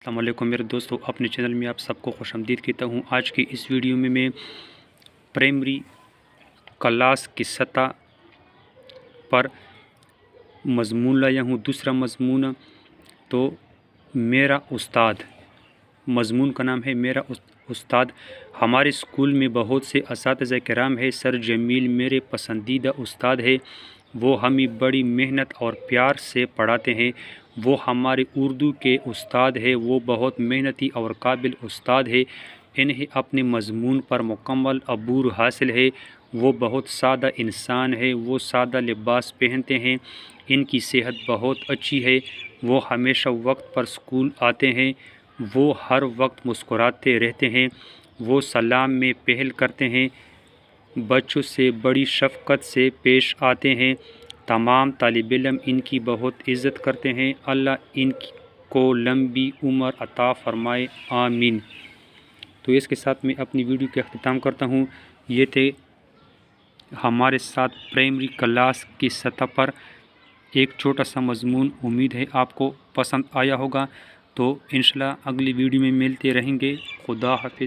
السلام علیکم میرے دوستو، اپنے چینل میں آپ سب کو خوش آمدید کہتا ہوں۔ آج کی اس ویڈیو میں پرائمری کلاس کی سطح پر مضمون لایا ہوں۔ دوسرا مضمون تو میرا استاد، مضمون کا نام ہے میرا استاد۔ ہمارے اسکول میں بہت سے اساتذہ کرام ہے۔ سر جمیل میرے پسندیدہ استاد ہے۔ وہ ہمیں بڑی محنت اور پیار سے پڑھاتے ہیں۔ وہ ہمارے اردو کے استاد ہے۔ وہ بہت محنتی اور قابل استاد ہے۔ انہیں اپنے مضمون پر مکمل عبور حاصل ہے۔ وہ بہت سادہ انسان ہے۔ وہ سادہ لباس پہنتے ہیں۔ ان کی صحت بہت اچھی ہے۔ وہ ہمیشہ وقت پر اسکول آتے ہیں۔ وہ ہر وقت مسکراتے رہتے ہیں۔ وہ سلام میں پہل کرتے ہیں۔ بچوں سے بڑی شفقت سے پیش آتے ہیں۔ تمام طالب علم ان کی بہت عزت کرتے ہیں۔ اللہ ان کو لمبی عمر عطا فرمائے، آمین۔ تو اس کے ساتھ میں اپنی ویڈیو کا اختتام کرتا ہوں۔ یہ تھے ہمارے ساتھ پرائمری کلاس کی سطح پر ایک چھوٹا سا مضمون۔ امید ہے آپ کو پسند آیا ہوگا۔ تو انشاءاللہ اگلی ویڈیو میں ملتے رہیں گے۔ خدا حافظ۔